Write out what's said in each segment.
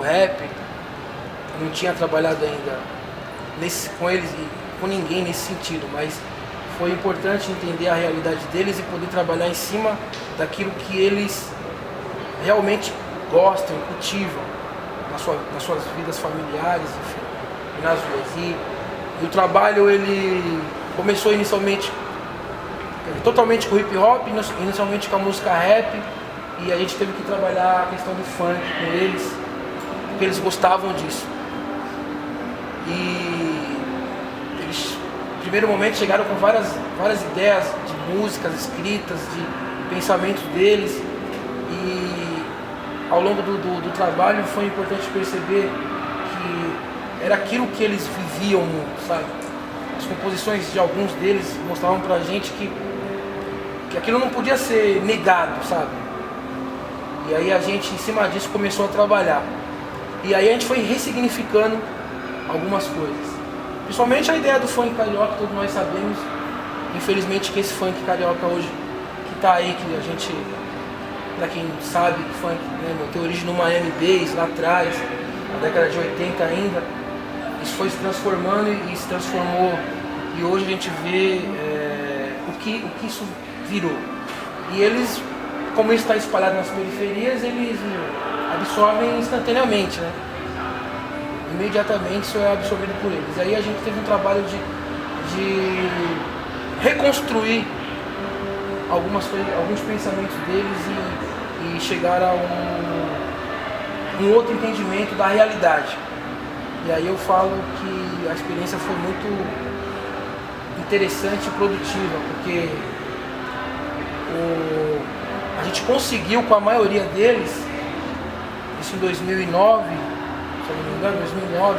rap, eu não tinha trabalhado ainda com eles e com ninguém nesse sentido, mas foi importante entender a realidade deles e poder trabalhar em cima daquilo que eles realmente gostam, cultivam nas suas vidas familiares, enfim, e nas ruas. E o trabalho ele começou inicialmente totalmente com hip hop, inicialmente com a música rap, e a gente teve que trabalhar a questão do funk com eles, porque eles gostavam disso. E eles, no primeiro momento, chegaram com várias ideias de músicas escritas, de pensamentos deles, e ao longo do trabalho foi importante perceber que era aquilo que eles viviam muito, sabe? As composições de alguns deles mostravam pra gente que aquilo não podia ser negado, sabe? E aí a gente, em cima disso, começou a trabalhar. E aí a gente foi ressignificando algumas coisas. Principalmente a ideia do funk carioca, todos nós sabemos, infelizmente, que esse funk carioca hoje, que tá aí, que a gente, pra quem sabe, que funk, né, tem origem no Miami Bass, lá atrás, na década de 80 ainda, isso foi se transformando e se transformou, e hoje a gente vê o que isso virou. E eles, como isso está espalhado nas periferias, eles absorvem instantaneamente, né? Imediatamente isso é absorvido por eles. E aí a gente teve um trabalho de reconstruir alguns pensamentos deles e chegar a um outro entendimento da realidade. E aí eu falo que a experiência foi muito interessante e produtiva, porque a gente conseguiu com a maioria deles, isso em 2009, se eu não me engano, 2009,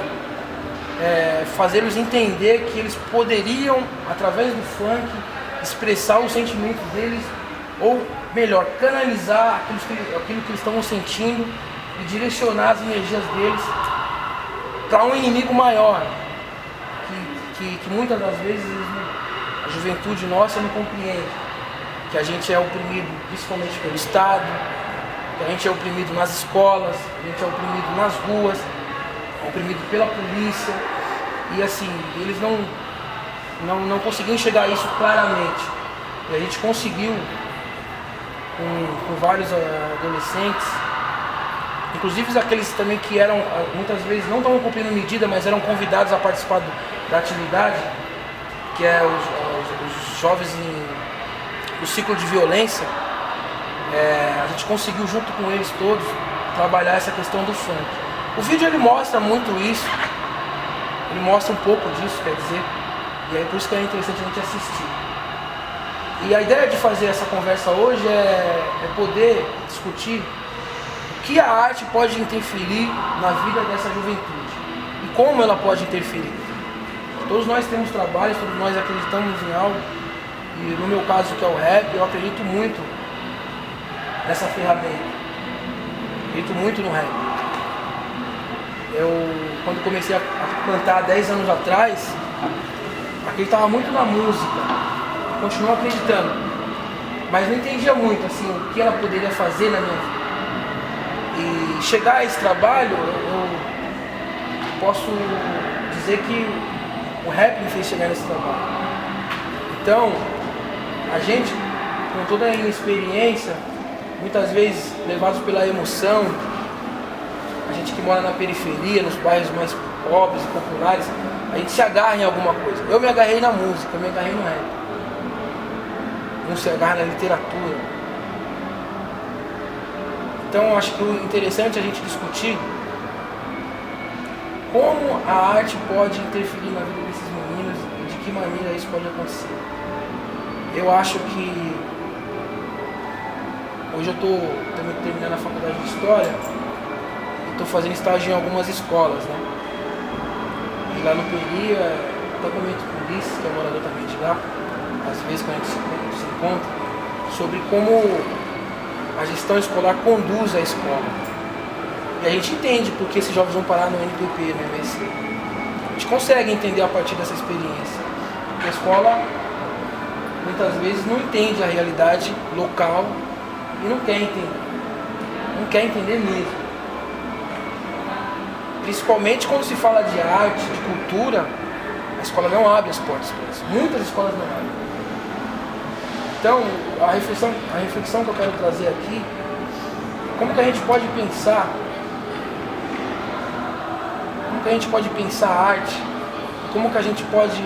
fazê-los entender que eles poderiam, através do funk, expressar os sentimentos deles, ou melhor, canalizar aquilo que eles estavam sentindo e direcionar as energias deles para um inimigo maior, que muitas das vezes a juventude nossa não compreende, que a gente é oprimido principalmente pelo Estado, que a gente é oprimido nas escolas, a gente é oprimido nas ruas, oprimido pela polícia, e assim, eles não conseguiam enxergar isso claramente. E a gente conseguiu, com vários adolescentes, inclusive aqueles também que eram, muitas vezes, não estavam cumprindo medida, mas eram convidados a participar da atividade, que é os jovens do ciclo de violência. A gente conseguiu, junto com eles todos, trabalhar essa questão do funk. O vídeo ele mostra muito isso, ele mostra um pouco disso, quer dizer, e é por isso que é interessante a gente assistir. E a ideia de fazer essa conversa hoje é poder discutir o que a arte pode interferir na vida dessa juventude e como ela pode interferir. Todos nós temos trabalhos, todos nós acreditamos em algo, e no meu caso, que é o rap, eu acredito muito nessa ferramenta, acredito muito no rap. Quando comecei a cantar 10 anos atrás, acreditava muito na música, continuo acreditando, mas não entendia muito assim, o que ela poderia fazer na minha vida. E chegar a esse trabalho, eu posso dizer que o rap me fez chegar nesse trabalho. Então, a gente, com toda a inexperiência, muitas vezes levados pela emoção, a gente que mora na periferia, nos bairros mais pobres e populares, a gente se agarra em alguma coisa. Eu me agarrei na música, eu me agarrei no rap. Não se agarra na literatura. Então acho que o interessante é a gente discutir como a arte pode interferir na vida desses meninos e de que maneira isso pode acontecer. Eu acho que hoje eu estou também terminando a faculdade de História e estou fazendo estágio em algumas escolas, né? E lá no Peri, até comento com o Ulisses, que é morador também de lá, às vezes quando a gente se encontra, sobre como a gestão escolar conduz a escola. E a gente entende porque esses jovens vão parar no NPP, no MSC. A gente consegue entender a partir dessa experiência. Porque a escola, muitas vezes, não entende a realidade local e não quer entender. Não quer entender mesmo. principalmente quando se fala de arte, de cultura, a escola não abre as portas para isso. Muitas escolas não abrem. Então, a reflexão que eu quero trazer aqui, como que a gente pode pensar a arte, como que a gente pode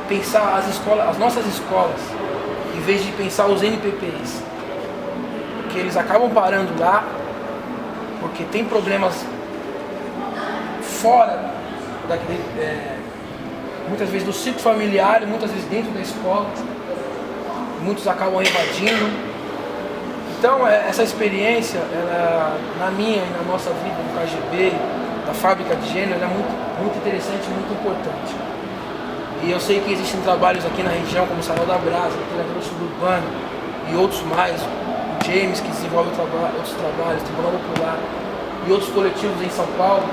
pensar as nossas escolas, em vez de pensar os NPPs, porque eles acabam parando lá, porque tem problemas fora daquele, muitas vezes do ciclo familiar e muitas vezes dentro da escola, muitos acabam evadindo. Então essa experiência, ela, na minha e na nossa vida, no KGB, da fábrica de gênero, ela é muito interessante e muito importante. E eu sei que existem trabalhos aqui na região, como o Sarau da Brasa, Literatura Suburbana e outros mais, o James, que desenvolve outros trabalhos, Tribunal Popular, e outros coletivos em São Paulo,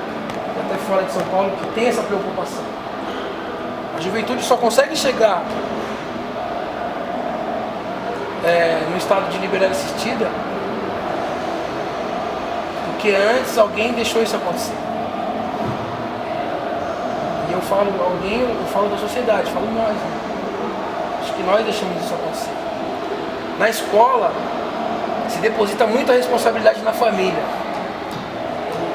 e até fora de São Paulo, que tem essa preocupação. A juventude só consegue chegar no estado de liberdade assistida porque antes alguém deixou isso acontecer. E eu falo alguém, eu falo da sociedade, falo nós, né? Acho que nós deixamos isso acontecer. Na escola se deposita muita responsabilidade na família.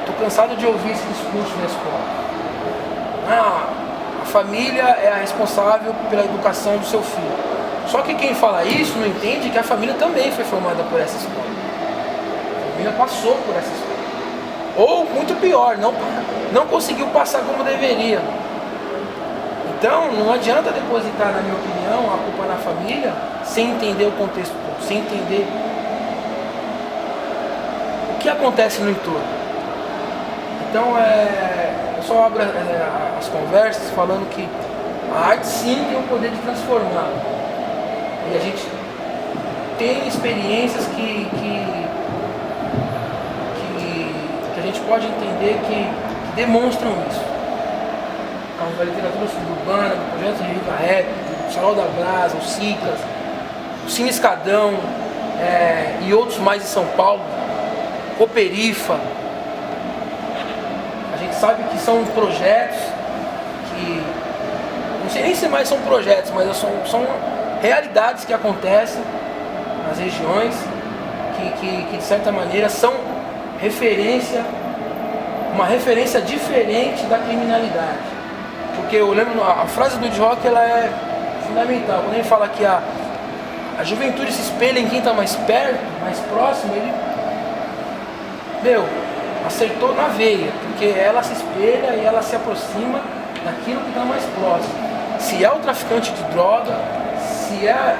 Estou cansado de ouvir esse discurso na escola. A família é a responsável pela educação do seu filho. Só que quem fala isso não entende que a família também foi formada por essa escola. A família passou por essa escola. Ou, muito pior, não conseguiu passar como deveria. Então, não adianta depositar, na minha opinião, a culpa na família sem entender o contexto todo, sem entender o que acontece no entorno. Então, eu só abro as conversas falando que a arte sim tem o poder de transformar. E a gente tem experiências que a gente pode entender que demonstram isso. A literatura suburbana, o projeto de Riva Rap, o Sarau da Brasa, o Cicas, o Cine Escadão e outros mais em São Paulo, Cooperifa. A gente sabe que são projetos que, não sei nem se mais são projetos, mas são realidades que acontecem nas regiões que de certa maneira são uma referência diferente da criminalidade. Porque eu lembro, a frase do Ed Rock, ela é fundamental. Quando ele fala que a juventude se espelha em quem está mais perto, mais próximo, ele acertou na veia, porque ela se espelha e ela se aproxima daquilo que está mais próximo. Se é o traficante de droga, se é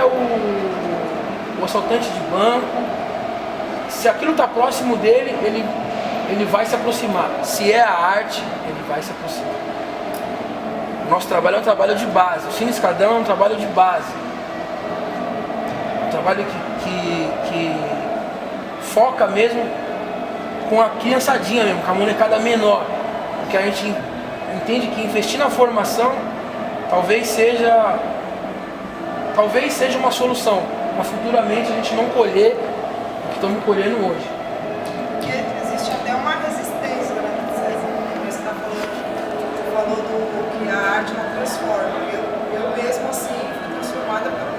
o assaltante de banco, se aquilo está próximo dele, ele vai se aproximar. Se é a arte, ele vai se aproximar. O nosso trabalho é um trabalho de base. O Cine Escadão é um trabalho de base. Um trabalho que foca mesmo com a criançadinha mesmo, com a molecada menor. Porque a gente entende que investir na formação talvez seja uma solução, mas futuramente a gente não colher o que estamos colhendo hoje. Porque existe até uma resistência, né, César? Você falou do que a arte não transforma. Eu mesmo assim fui transformada pela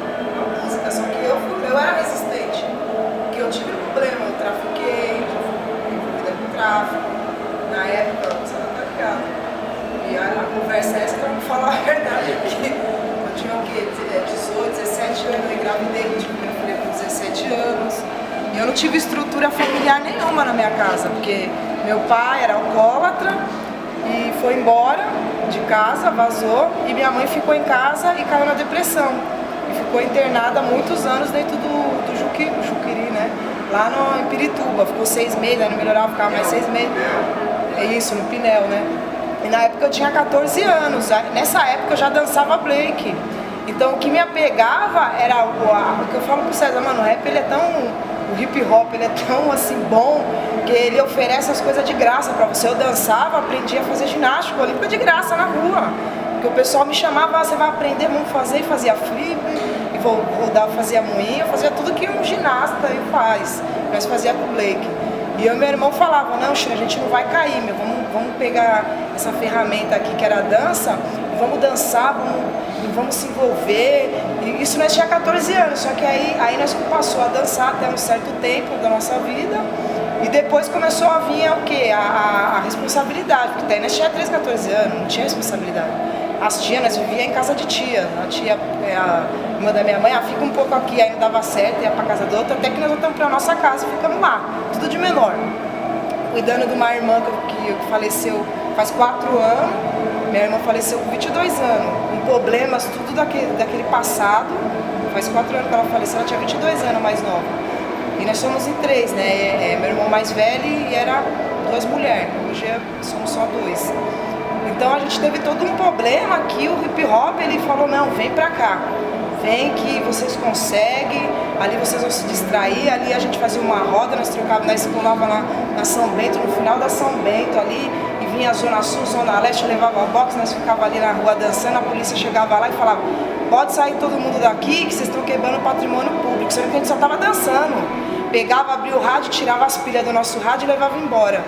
música, só que eu era resistente, porque eu tive problema, eu trafiquei, eu fui envolvida com tráfico, na época, você não tá ligado. E a conversa é essa pra não falar a verdade aqui. Eu tinha o quê? 18, 17 anos, eu engravidei, eu tive meu filho com 17 anos. E eu não tive estrutura familiar nenhuma na minha casa, porque meu pai era alcoólatra e foi embora de casa, vazou, e minha mãe ficou em casa e caiu na depressão. E ficou internada há muitos anos dentro do Juqueri, né? Lá em Pirituba. Ficou 6 meses, aí não melhorava, ficava mais 6 meses. É isso, no Pinel, né? E na época eu tinha 14 anos, nessa época eu já dançava break. Então o que me apegava era o que eu falo pro César, mano, o rap ele é tão, o hip hop ele é tão assim bom, que ele oferece as coisas de graça pra você. Eu dançava, aprendi a fazer ginástica olímpica de graça na rua. Porque o pessoal me chamava, você vai aprender, vamos fazer, e fazia flip, e vou rodar, fazia moinha, fazia tudo que um ginasta aí faz. Nós fazia com o Blake. E eu e meu irmão falava, não, China, a gente não vai cair, meu, vamos pegar essa ferramenta aqui que era a dança, e vamos dançar, vamos se envolver. E isso nós tinha 14 anos, só que aí nós passou a dançar até um certo tempo da nossa vida. E depois começou a vir o quê? A responsabilidade, porque daí nós tinha 13, 14 anos, não tinha responsabilidade. As tias, nós vivíamos em casa de tia. A tia, a irmã da minha mãe, fica um pouco aqui, aí não dava certo, ia pra casa do outro, até que nós voltamos pra nossa casa e ficamos lá, tudo de menor. Cuidando de uma irmã que faleceu faz 4 anos, minha irmã faleceu com 22 anos, com problemas, tudo daquele passado. Faz 4 anos que ela faleceu, ela tinha 22 anos mais nova. E nós somos em 3, né? Meu irmão mais velho e era 2 mulheres, hoje somos só 2. Então a gente teve todo um problema que o hip hop, ele falou, não, vem pra cá, vem que vocês conseguem, ali vocês vão se distrair, ali a gente fazia uma roda, nós trocávamos, nós pulava lá na São Bento, no final da São Bento ali, e vinha a Zona Sul, Zona Leste, levava a box, nós ficava ali na rua dançando, a polícia chegava lá e falava, pode sair todo mundo daqui que vocês estão quebrando o patrimônio público, sendo que a gente só estava dançando. Pegava, abria o rádio, tirava as pilhas do nosso rádio e levava embora.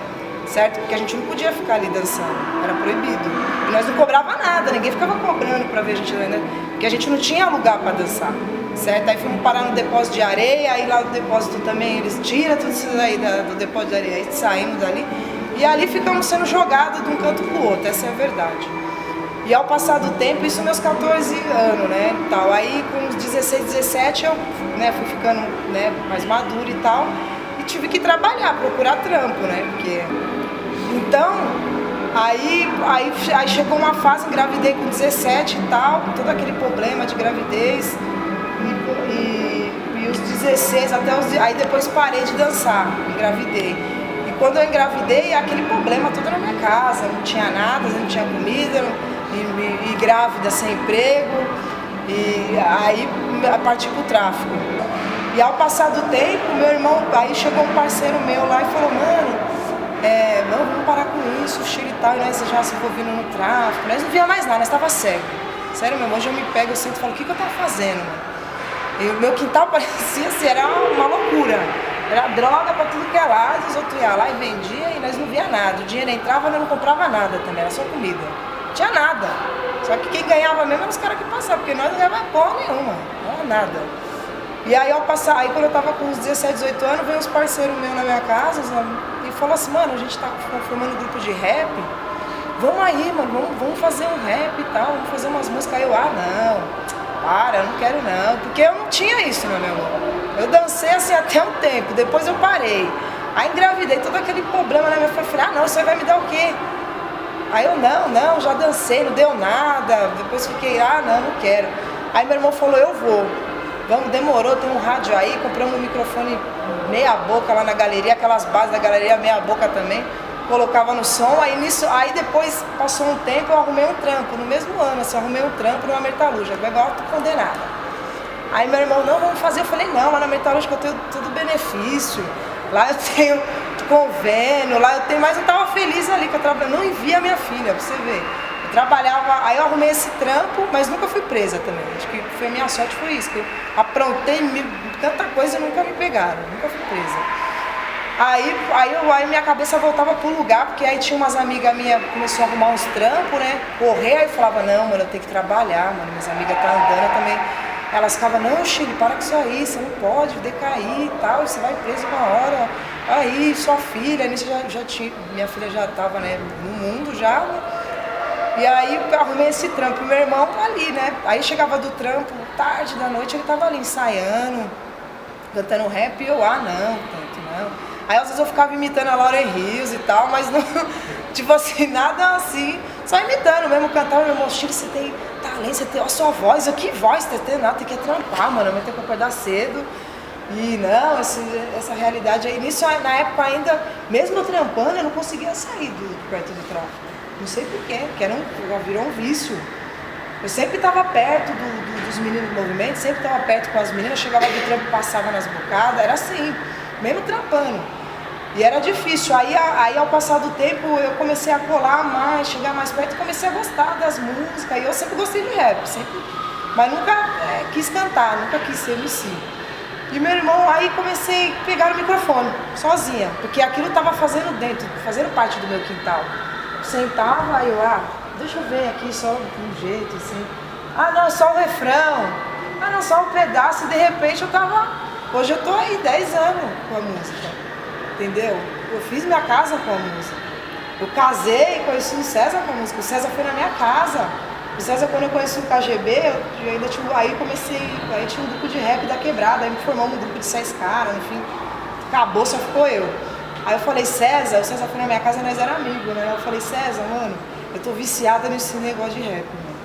Certo? Porque a gente não podia ficar ali dançando, era proibido. E nós não cobrava nada, ninguém ficava cobrando pra ver a gente, né? Porque a gente não tinha lugar pra dançar, certo? Aí fomos parar no depósito de areia, aí lá no depósito também eles tiram tudo isso aí do depósito de areia, aí saímos dali. E ali ficamos sendo jogados de um canto pro outro, essa é a verdade. E ao passar do tempo, isso meus 14 anos, né, tal. Aí com uns 16, 17 eu, né, fui ficando, né, mais maduro e tal. E tive que trabalhar, procurar trampo, né, porque... Então, aí chegou uma fase, engravidei com 17 e tal, todo aquele problema de gravidez. E os 16 até os... Aí depois parei de dançar, engravidei. E quando eu engravidei, aquele problema todo na minha casa, não tinha nada, não tinha comida, e grávida sem emprego, e aí parti pro tráfico. E ao passar do tempo, meu irmão, aí chegou um parceiro meu lá e falou, mano, não, vamos parar com isso, cheiro e tal, e nós já se envolvendo no tráfico, nós não via mais nada, nós tava cego. Sério, meu irmão, hoje eu me pego, eu sinto e falo, o que eu tava fazendo, mano? E o meu quintal parecia assim, era uma loucura. Era droga pra tudo que é lado, os outros iam lá e vendiam e nós não via nada. O dinheiro entrava, nós não comprava nada também, era só comida. Não tinha nada. Só que quem ganhava mesmo eram os caras que passavam, porque nós não ganhávamos porra nenhuma, não era nada. E aí aí quando eu tava com uns 17, 18 anos, veio uns parceiros meus na minha casa e falou assim, mano, a gente tá formando um grupo de rap, vamos aí, mano, vamos fazer um rap e tal, vamos fazer umas músicas. Aí eu, não, para, eu não quero não, porque eu não tinha isso, meu irmão. Eu dancei assim até um tempo, depois eu parei. Aí engravidei, todo aquele problema na minha filha, falei, não, isso aí vai me dar o quê? Aí eu, não, já dancei, não deu nada, depois fiquei, não quero. Aí meu irmão falou, eu vou. Vamos, demorou, tem um rádio aí, compramos um microfone meia boca lá na galeria, aquelas bases da galeria meia boca também, colocava no som, aí depois passou um tempo, eu arrumei um trampo, no mesmo ano, assim, arrumei um trampo numa metalúrgica, igual eu tô condenada. Aí meu irmão, não, vamos fazer, eu falei, não, lá na metalúrgica eu tenho todo benefício, lá eu tenho convênio, lá eu tenho, mas eu tava feliz ali que eu trabalhava, não envia a minha filha, pra você ver. Eu trabalhava, aí eu arrumei esse trampo, mas nunca fui presa também. Acho que foi a minha sorte, foi isso, que eu aprontei tanta coisa e nunca me pegaram, nunca fui presa. Aí minha cabeça voltava pro lugar, porque aí tinha umas amigas minhas, começou a arrumar uns trampos, né, correr, aí eu falava, não, mano, eu tenho que trabalhar, mano, minhas amigas tá andando também. Elas ficavam, não, Chile, para com isso aí, você não pode decair e tal, você vai preso uma hora. Aí, sua filha, nisso já tinha, minha filha já tava, né, no mundo já, né? E aí eu arrumei esse trampo, meu irmão ali, né? Aí chegava do trampo, tarde da noite, ele tava ali ensaiando, cantando rap, e eu, não, tanto não. Aí às vezes eu ficava imitando a Lauryn Hills e tal, mas não, tipo assim, nada assim, só imitando mesmo, cantava, meu irmão, Chile, você tem talento, você tem a sua voz, que voz, você tem nada, tem que trampar, mano, vai ter que acordar cedo. E não, essa realidade aí, nisso na época ainda, mesmo eu trampando, eu não conseguia sair perto do tráfico. Não sei porquê, porque já virou um vício. Eu sempre estava perto dos meninos do movimento, sempre estava perto com as meninas, chegava do trampo, passava nas bocadas, era assim, mesmo trampando. E era difícil. Aí ao passar do tempo eu comecei a colar mais, chegar mais perto e comecei a gostar das músicas. E eu sempre gostei de rap, sempre, mas nunca quis cantar, nunca quis ser MC. E meu irmão, aí comecei a pegar o microfone, sozinha, porque aquilo estava fazendo parte do meu quintal. Sentava, aí eu, deixa eu ver aqui só um jeito, assim. Não, só o refrão. Não, só um pedaço. E de repente hoje eu tô aí 10 anos com a música, entendeu? Eu fiz minha casa com a música. Eu casei e conheci o César com a música. O César foi na minha casa. O César, quando eu conheci o KGB, eu ainda tinha, aí tinha um grupo de rap da Quebrada, aí me formamos um grupo de 6 caras, enfim, acabou, só ficou eu. Aí eu falei, César, o César foi na minha casa e nós éramos amigos, né? Eu falei, César, mano, eu tô viciada nesse negócio de rap, mano.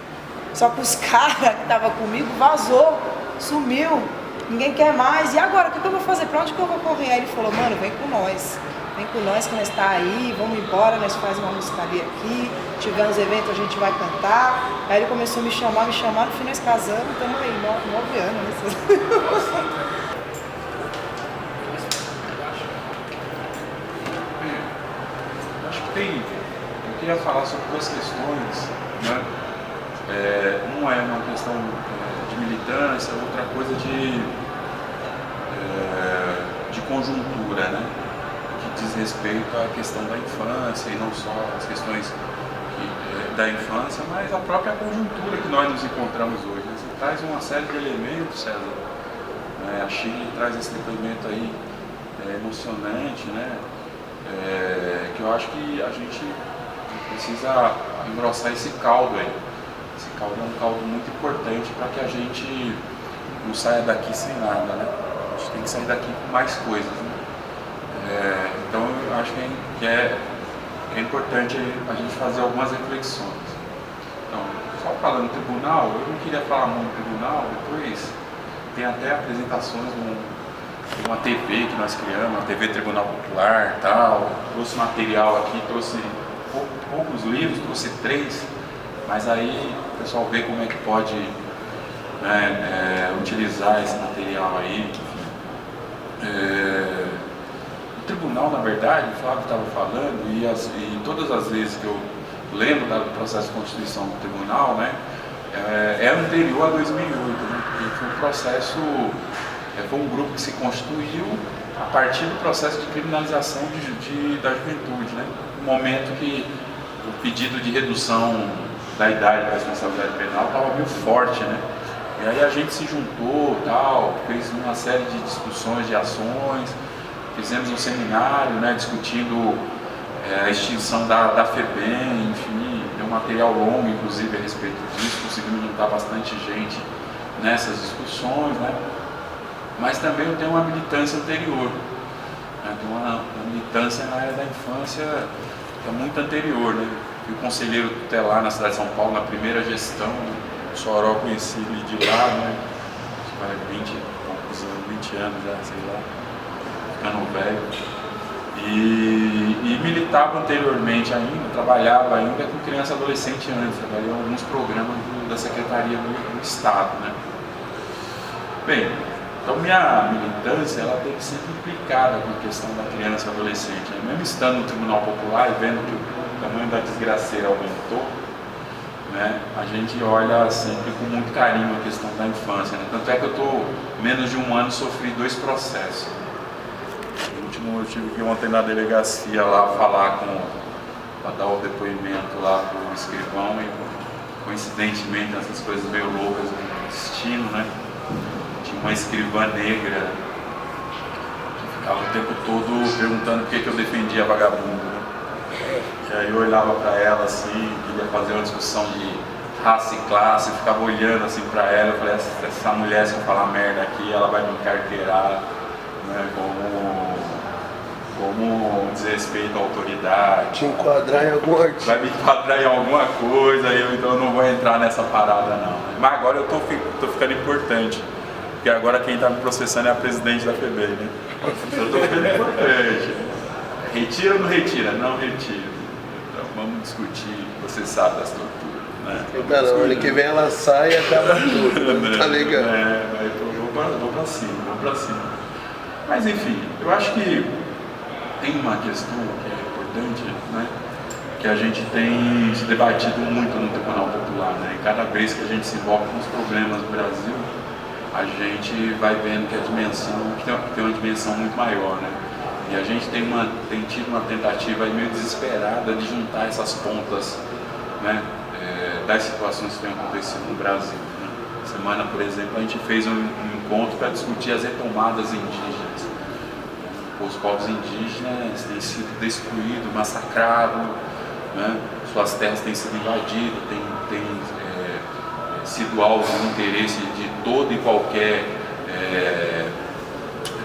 Só que os caras que estavam comigo vazou, sumiu, ninguém quer mais, e agora, o que eu vou fazer? Pra onde que eu vou correr? Aí ele falou, mano, vem com nós que nós tá aí, vamos embora, nós faz uma música ali aqui, tiver uns eventos a gente vai cantar. Aí ele começou a me chamar, no fim nós casamos, estamos aí, 9 anos, né? Acho que eu queria falar sobre 2 questões, né? Uma é uma questão de militância, outra coisa de conjuntura, né? Que diz respeito à questão da infância e não só as questões da infância, mas a própria conjuntura que nós nos encontramos hoje. Você traz uma série de elementos, César. A Chile traz esse depoimento aí emocionante, né? Que eu acho que a gente precisa engrossar esse caldo aí. Esse caldo é um caldo muito importante para que a gente não saia daqui sem nada, né? A gente tem que sair daqui com mais coisas, né? Então eu acho que é importante a gente fazer algumas reflexões. Então, só falando do tribunal, eu não queria falar muito do tribunal, depois tem até apresentações de uma TV que nós criamos, a TV Tribunal Popular, tal. Trouxe material aqui, trouxe poucos livros, trouxe 3, mas aí o pessoal vê como é que pode utilizar esse material aí. O tribunal, na verdade, o Flávio estava falando, e todas as vezes que eu lembro do processo de constituição do tribunal, né, é anterior a 2008, né, porque foi um processo, foi um grupo que se constituiu a partir do processo de criminalização da juventude, né, no momento que o pedido de redução da idade para a responsabilidade penal estava meio forte, né, e aí a gente se juntou, tal, fez uma série de discussões, de ações. Fizemos um seminário, né, discutindo a extinção da FEBEM, enfim, deu um material longo, inclusive, a respeito disso, conseguimos juntar bastante gente nessas discussões, né, mas também eu tenho uma militância anterior, né, tenho uma militância na área da infância que é muito anterior, né, fui conselheiro tutelar na cidade de São Paulo, na primeira gestão, o Soró conheci ele de lá, né, acho que 20 anos já, sei lá. Ficando velho, e militava anteriormente ainda, trabalhava ainda com criança e adolescente antes, trabalhei em alguns programas da Secretaria do Estado, né? Bem, então minha militância, ela teve sempre implicada com a questão da criança e adolescente, né? Mesmo estando no Tribunal Popular e vendo que o tamanho da desgraceira aumentou, né? A gente olha sempre com muito carinho a questão da infância, né? Tanto é que eu menos de um ano, sofri 2 processos. Eu tive que ir ontem na delegacia lá para dar o depoimento lá para o escrivão e coincidentemente essas coisas meio loucas do destino, né? Tinha uma escrivã negra que ficava o tempo todo perguntando por que eu defendia vagabundo, né? E aí eu olhava para ela assim, queria fazer uma discussão de raça e classe, eu ficava olhando assim para ela, eu falei, essa mulher, se eu falar merda aqui, ela vai me encarqueirar, né? Como desrespeito à autoridade. Te enquadrar em alguma coisa. Vai me enquadrar em alguma coisa, então eu não vou entrar nessa parada não. Mas agora eu tô ficando importante, porque agora quem está me processando é a presidente da FEBEM, né? Eu tô ficando importante. Retira ou não retira? Não retira. Então vamos discutir, você sabe das torturas, né? Cara, ano que vem ela sai e acaba tudo, tá ligado? Vou pra cima. Mas enfim, eu acho que tem uma questão que é importante, né, que a gente tem se debatido muito no Tribunal Popular, né, e cada vez que a gente se envolve com os problemas do Brasil, a gente vai vendo que a dimensão tem uma dimensão muito maior, né? E a gente tem tido uma tentativa meio desesperada de juntar essas pontas, né, das situações que têm acontecido no Brasil. Né? Semana, por exemplo, a gente fez um encontro para discutir as retomadas indígenas. Os povos indígenas têm sido destruídos, massacrados, né? Suas terras têm sido invadidas, têm sido alvo do interesse de todo e qualquer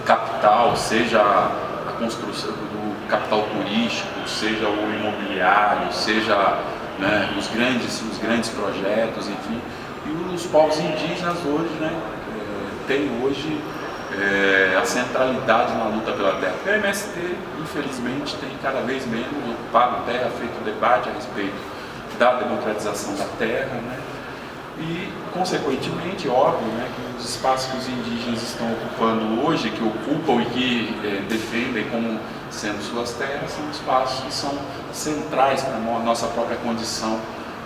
capital, seja a construção do capital turístico, seja o imobiliário, seja, né, os grandes projetos, enfim. E os povos indígenas hoje, né, têm hoje a centralidade na luta pela terra. O MST, infelizmente, tem cada vez menos ocupado terra, feito debate a respeito da democratização da terra, né? E, consequentemente, óbvio, né, que os espaços que os indígenas estão ocupando hoje, que ocupam e que defendem como sendo suas terras, são espaços que são centrais para a nossa própria condição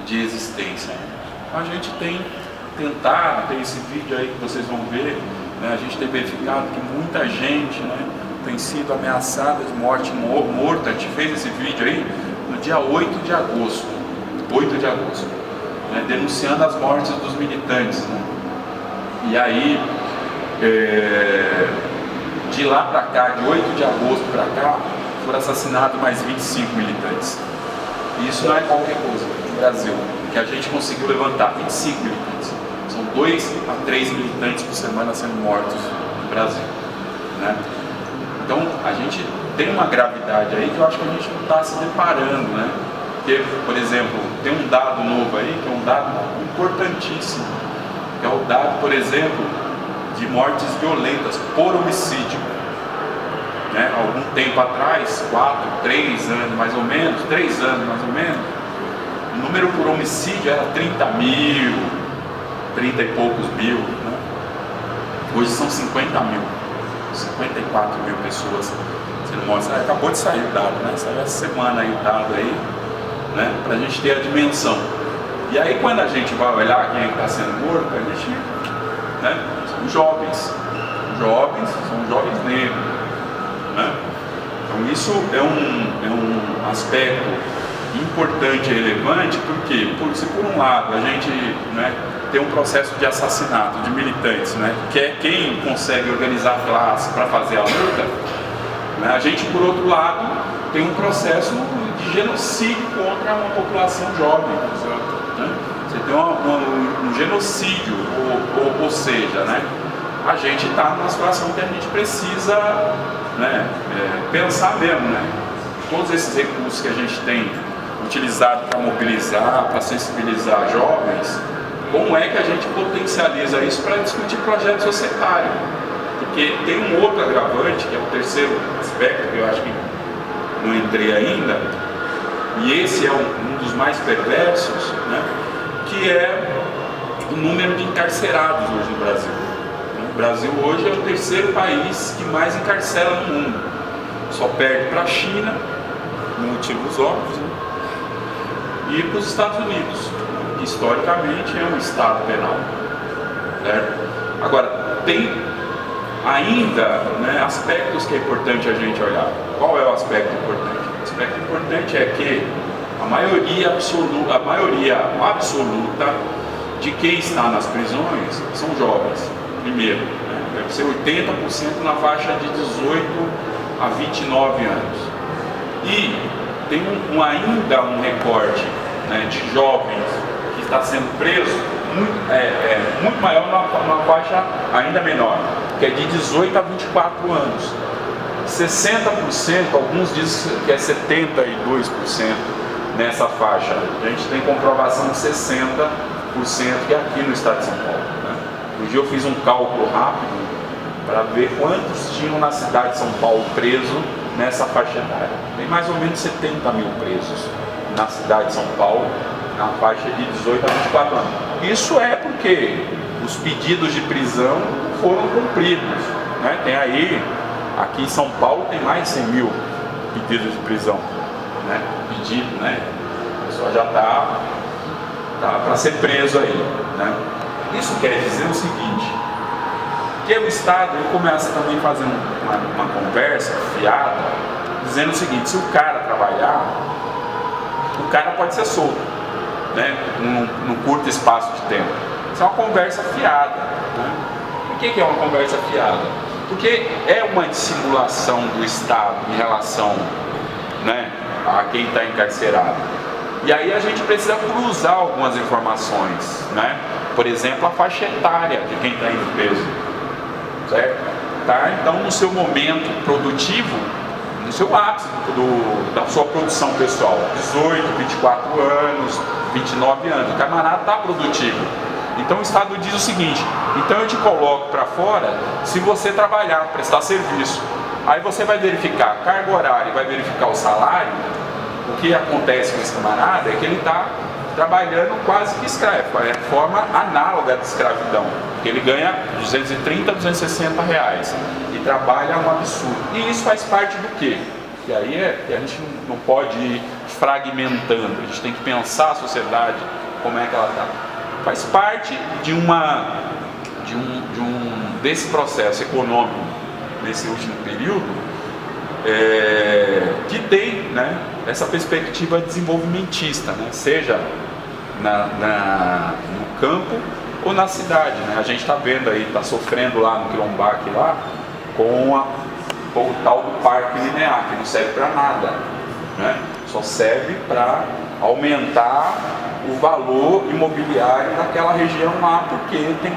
de existência. A gente tem tentado, tem esse vídeo aí que vocês vão ver, né, a gente tem verificado que muita gente, né, tem sido ameaçada de morte morta. A gente fez esse vídeo aí no dia 8 de agosto, né, denunciando as mortes dos militantes, né? E aí, de lá para cá, de 8 de agosto para cá, foram assassinados mais 25 militantes. E isso não é qualquer coisa no Brasil, que a gente conseguiu levantar 25 militantes. São 2 a 3 militantes por semana sendo mortos no Brasil, né? Então, a gente tem uma gravidade aí que eu acho que a gente não está se deparando, né? Porque, por exemplo, tem um dado novo aí, que é um dado importantíssimo, que é o dado, por exemplo, de mortes violentas por homicídio. Né? Algum tempo atrás, 3 anos mais ou menos, o número por homicídio era 30 mil, 30 e poucos mil, né? Hoje são 50 mil, 54 mil pessoas sendo mortas. Acabou de sair o dado, né? Saiu essa semana aí o dado aí, né? Para a gente ter a dimensão. E aí, quando a gente vai olhar quem está sendo morto, a gente, né, são jovens, são jovens negros, né? Então isso é um aspecto importante e relevante, porque se por um lado a gente, né, tem um processo de assassinato de militantes, né, que é quem consegue organizar a classe para fazer a luta, né, a gente, por outro lado, tem um processo de genocídio contra uma população jovem, né? Você tem um genocídio, ou seja, né, a gente está numa situação que a gente precisa, né, pensar mesmo, né, todos esses recursos que a gente tem utilizado para mobilizar, para sensibilizar jovens, como é que a gente potencializa isso para discutir projeto societário? Porque tem um outro agravante, que é o terceiro aspecto, que eu acho que não entrei ainda, e esse é um dos mais perversos, né, que é o número de encarcerados hoje no Brasil. O Brasil hoje é o terceiro país que mais encarcera no mundo, só perde para a China, por motivos óbvios, né, e para os Estados Unidos, que historicamente é um estado penal, certo? Agora, tem ainda, né, aspectos que é importante a gente olhar. Qual é o aspecto importante? O aspecto importante é que a maioria absoluta de quem está nas prisões são jovens, primeiro, né? Deve ser 80% na faixa de 18 a 29 anos. E tem ainda um recorte, né, de jovens que está sendo preso muito maior, numa faixa ainda menor, que é de 18 a 24 anos. 60%, alguns dizem que é 72% nessa faixa. A gente tem comprovação de 60%, que é aqui no estado de São Paulo, né? Um dia eu fiz um cálculo rápido para ver quantos tinham na cidade de São Paulo preso nessa faixa etária. Tem mais ou menos 70 mil presos na cidade de São Paulo, na faixa de 18 a 24 anos. Isso é porque os pedidos de prisão foram cumpridos, né? Tem aí, aqui em São Paulo, tem mais de 100 mil pedidos de prisão, né? Pedido, né? A pessoa já está para ser preso aí, né? Isso quer dizer o seguinte, Porque o Estado ele começa também a fazer uma conversa fiada, dizendo o seguinte: se o cara trabalhar, o cara pode ser solto, né, num curto espaço de tempo. Isso é uma conversa fiada, né? Por que é uma conversa fiada? Porque é uma dissimulação do Estado em relação, né, a quem está encarcerado. E aí a gente precisa cruzar algumas informações, né? Por exemplo, a faixa etária de quem está indo preso, certo? Tá? Então, no seu momento produtivo, no seu ápice da sua produção pessoal, 18, 24 anos, 29 anos, o camarada está produtivo. Então o Estado diz o seguinte: então eu te coloco para fora se você trabalhar, prestar serviço. Aí você vai verificar a carga horária, vai verificar o salário. O que acontece com esse camarada é que ele está trabalhando quase que escravo, é forma análoga de escravidão, que ele ganha 230, 260 reais e trabalha um absurdo. E isso faz parte do quê? E aí que a gente não pode ir fragmentando, a gente tem que pensar a sociedade, como é que ela está. Faz parte desse processo econômico nesse último período, que tem, né, essa perspectiva desenvolvimentista, né, seja no campo ou na cidade, né? A gente está vendo aí, está sofrendo lá no Quilombac lá com o tal do parque linear, que não serve para nada, né? Só serve para aumentar o valor imobiliário daquela região lá, porque tem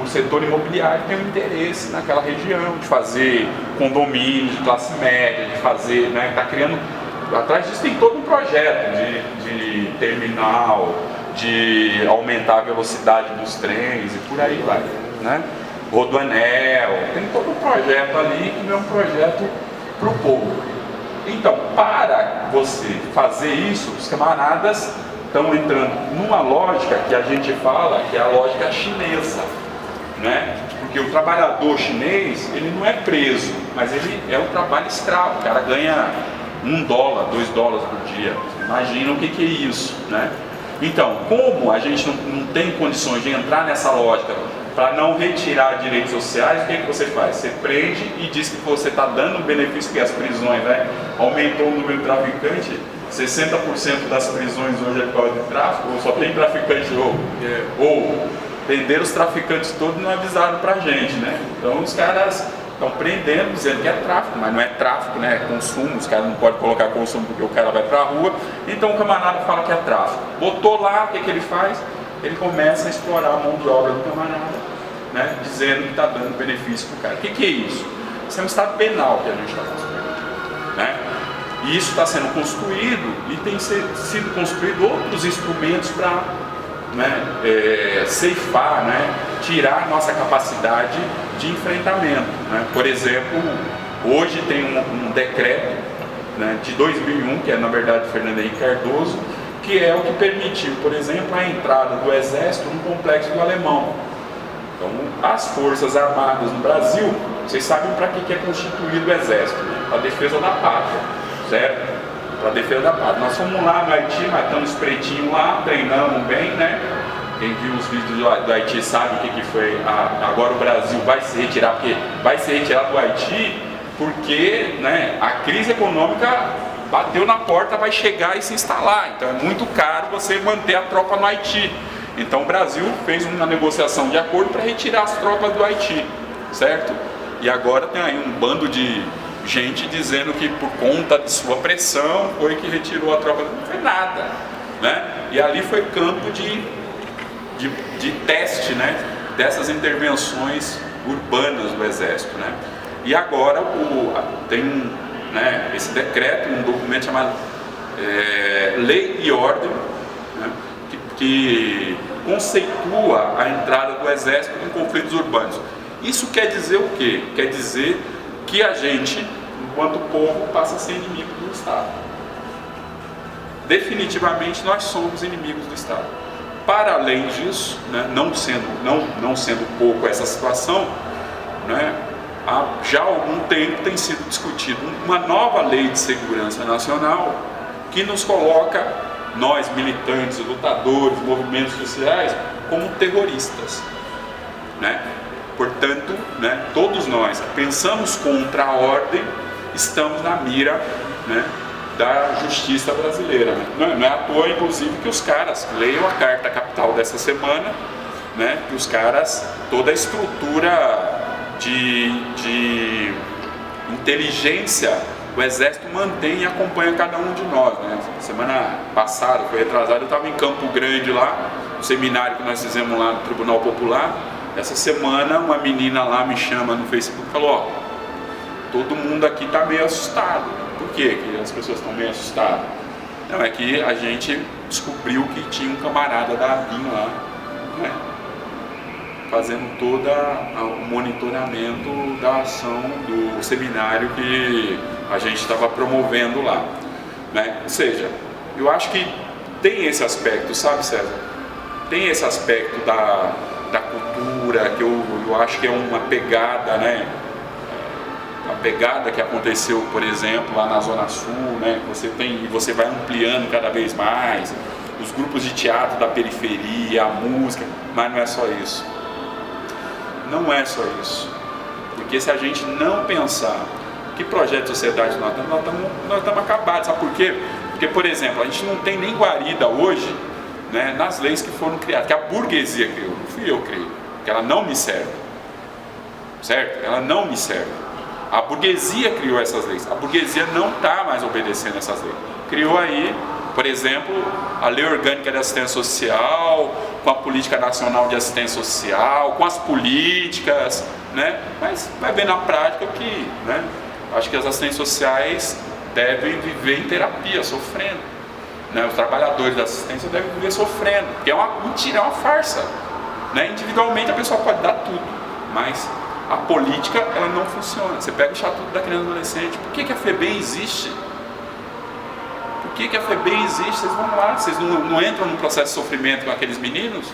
o setor imobiliário tem um interesse naquela região de fazer condomínio de classe média, de fazer, né, está criando, atrás disso tem todo um projeto de terminal, de aumentar a velocidade dos trens e por aí vai, né? Rodoanel, tem todo um projeto ali que é um projeto para o povo. Então, para você fazer isso, os camaradas estão entrando numa lógica que a gente fala que é a lógica chinesa, né? Porque o trabalhador chinês, ele não é preso, mas ele é um trabalho escravo. O cara ganha $1, $2 por dia. Imagina o que é isso, né? Então, como a gente não tem condições de entrar nessa lógica para não retirar direitos sociais, o que você faz? Você prende e diz que você está dando um benefício, porque as prisões, né, aumentou o número de traficantes, 60% das prisões hoje é por causa de tráfico, ou só tem traficante ou prender os traficantes todos não avisaram pra gente, né? Então os caras estão prendendo, dizendo que é tráfico, mas não é tráfico, né? É consumo, os caras não podem colocar consumo porque o cara vai pra rua, então o camarada fala que é tráfico. Botou lá, o que ele faz? Ele começa a explorar a mão de obra do camarada, né? Dizendo que está dando benefício pro cara. O que é isso? Isso é um estado penal que a gente está construindo, né? E isso está sendo construído e tem sido construído outros instrumentos para, né, ceifar, né, tirar a nossa capacidade de enfrentamento, né? Por exemplo, hoje tem um decreto, né, de 2001, que é na verdade Fernando Henrique Cardoso, que é o que permitiu, por exemplo, a entrada do Exército no Complexo do Alemão. Então, as Forças Armadas no Brasil, vocês sabem para que é constituído o Exército, né? Para a defesa da pátria, certo? Para a defesa da pátria. Nós fomos lá no Haiti, matamos pretinhos lá, treinamos bem, né? Quem viu os vídeos do Haiti sabe o que foi. Agora o Brasil vai se retirar, porque vai se retirar do Haiti, porque, né, a crise econômica bateu na porta, vai chegar e se instalar. Então é muito caro você manter a tropa no Haiti. Então o Brasil fez uma negociação de acordo para retirar as tropas do Haiti, certo? E agora tem aí um bando de gente dizendo que por conta de sua pressão foi que retirou a tropa. Não foi nada, né? E ali foi campo de teste, né, dessas intervenções urbanas do Exército, né? E agora tem né, esse decreto, um documento chamado Lei e Ordem, né, que conceitua a entrada do Exército em conflitos urbanos. Isso quer dizer o quê? Quer dizer que a gente, enquanto povo, passa a ser inimigo do Estado. Definitivamente nós somos inimigos do Estado. Para além disso, né, não sendo pouco essa situação, né, já há algum tempo tem sido discutido uma nova lei de segurança nacional que nos coloca, nós militantes, lutadores, movimentos sociais, como terroristas, né? Portanto, né, todos nós que pensamos contra a ordem, estamos na mira, né, da justiça brasileira. Né? Não é à toa, inclusive, que os caras leiam a Carta Capital dessa semana, né, que os caras, toda a estrutura de inteligência, o Exército mantém e acompanha cada um de nós. Né? Semana passada, foi retrasada, eu estava em Campo Grande lá, no seminário que nós fizemos lá no Tribunal Popular. Essa semana uma menina lá me chama no Facebook e falou, ó, todo mundo aqui está meio assustado. Por quê que as pessoas estão meio assustadas? Não, é que a gente descobriu que tinha um camarada da ABIN lá, né, fazendo todo o monitoramento da ação do seminário que a gente estava promovendo lá. Né? Ou seja, eu acho que tem esse aspecto, sabe, César? Tem esse aspecto da cultura, que eu acho que é uma pegada, né? A pegada que aconteceu, por exemplo, lá na Zona Sul, né? Você vai ampliando cada vez mais, os grupos de teatro da periferia, a música, mas não é só isso. Não é só isso. Porque se a gente não pensar que projeto de sociedade nós estamos acabados. Sabe por quê? Porque, por exemplo, a gente não tem nem guarida hoje, né, nas leis que foram criadas, que a burguesia criou, não fui eu que criei, que ela não me serve. Certo? Ela não me serve. A burguesia criou essas leis. A burguesia não está mais obedecendo essas leis. Criou aí, por exemplo, a Lei Orgânica de Assistência Social, com a Política Nacional de Assistência Social, com as políticas, né? Mas vai ver na prática que, né, acho que as assistências sociais devem viver em terapia, sofrendo. Né? Os trabalhadores da assistência devem viver sofrendo, porque é uma mentira, é uma farsa. Né? Individualmente a pessoa pode dar tudo, mas a política ela não funciona. Você pega o Estatuto da Criança e do Adolescente. Por que a FEBEM existe? Por que a FEBEM existe? Vocês vão lá, vocês não entram num processo de sofrimento com aqueles meninos?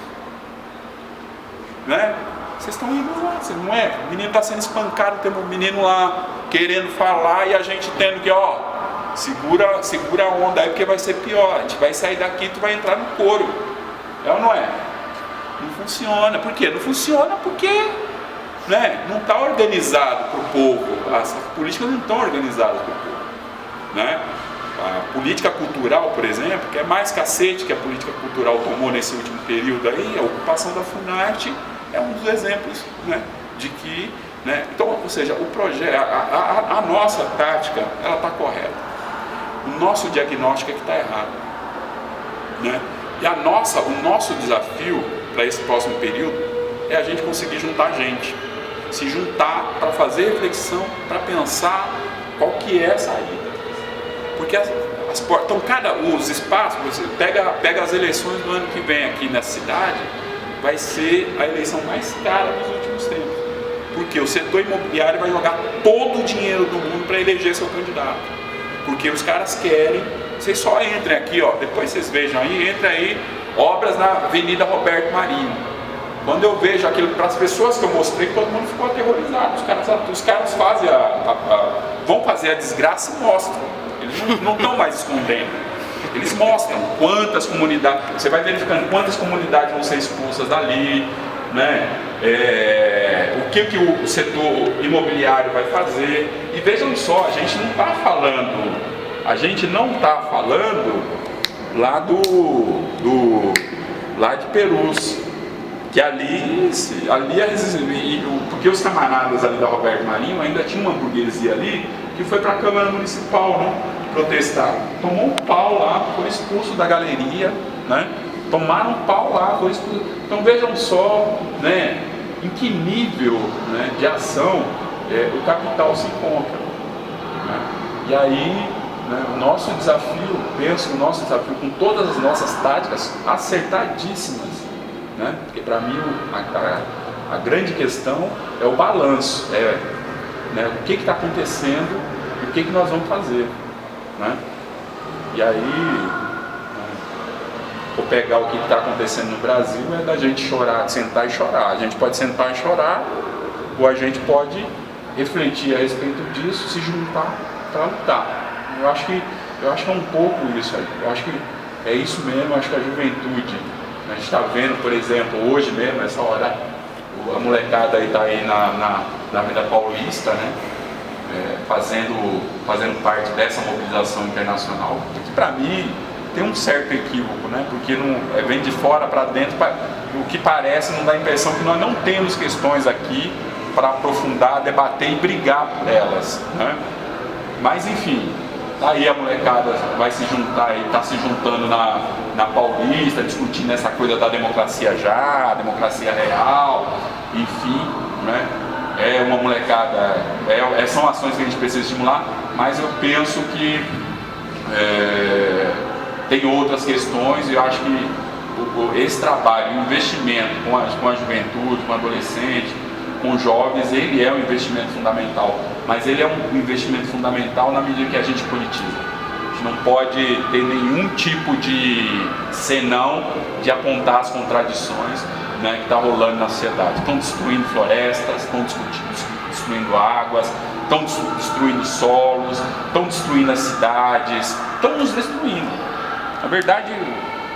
Né? Vocês estão indo lá, vocês não é? O menino está sendo espancado, tem um menino lá querendo falar e a gente tendo que, ó, segura a onda aí porque vai ser pior. A gente vai sair daqui e tu vai entrar no couro. É ou não é? Não funciona. Por quê? Não funciona porque, né, não está organizado para o povo. As políticas não estão organizadas para o povo. Né? A política cultural, por exemplo, que é mais cacete que a política cultural tomou nesse último período aí, a ocupação da Funarte é um dos exemplos, né, de que, né, então, ou seja, o projeto, a nossa tática, ela está correta. O nosso diagnóstico é que está errado. Né? E o nosso desafio para esse próximo período é a gente conseguir juntar gente. Se juntar para fazer reflexão, para pensar qual que é a saída. Porque os espaços, você pega as eleições do ano que vem aqui nessa cidade, vai ser a eleição mais cara dos últimos tempos. Porque o setor imobiliário vai jogar todo o dinheiro do mundo para eleger seu candidato. Porque os caras querem, vocês só entrem aqui, ó, depois vocês vejam aí, entra aí, obras na Avenida Roberto Marinho. Quando eu vejo aquilo para as pessoas que eu mostrei, todo mundo ficou aterrorizado. Os caras fazem vão fazer a desgraça e mostram. Eles não estão mais escondendo. Eles mostram quantas comunidades, você vai verificando quantas comunidades vão ser expulsas dali, né? O que o setor imobiliário vai fazer. E vejam só, a gente não está falando lá de Perus, que ali porque os camaradas ali da Roberto Marinho ainda tinha uma burguesia ali que foi para a Câmara Municipal, né, protestar. Tomou um pau lá, foi expulso da galeria, né? Tomaram um pau lá, foi expulso. Então vejam só, né, em que nível, né, de ação o capital se encontra. Né? E aí, né, o nosso desafio com todas as nossas táticas acertadíssimas, né? Porque para mim a grande questão é o balanço, né, o que está acontecendo e o que nós vamos fazer. Né? E aí, vou pegar o que está acontecendo no Brasil, é da gente chorar, sentar e chorar. A gente pode sentar e chorar, ou a gente pode refletir a respeito disso, se juntar para lutar. Eu acho que é um pouco isso aí. Eu acho que é isso mesmo. Eu acho que a juventude, a gente está vendo, por exemplo, hoje mesmo, essa hora, A molecada aí está aí na Vida Paulista, né? Fazendo parte dessa mobilização internacional, que para mim tem um certo equívoco, né? Porque vem de fora para dentro, o que parece não dá a impressão que nós não temos questões aqui para aprofundar, debater e brigar por elas, né? Mas enfim, aí a molecada vai se juntar, está se juntando na Paulista, discutindo essa coisa da democracia já, democracia real, enfim, né? É uma molecada, são ações que a gente precisa estimular, mas eu penso que tem outras questões e eu acho que esse trabalho, o investimento com a juventude, com o adolescente, com jovens, ele é um investimento fundamental, mas ele é um investimento fundamental na medida que a gente politiza. A gente não pode ter nenhum tipo de senão de apontar as contradições, né, que está rolando na sociedade. Estão destruindo florestas, estão destruindo águas, estão destruindo solos, estão destruindo as cidades, estão nos destruindo. Na verdade,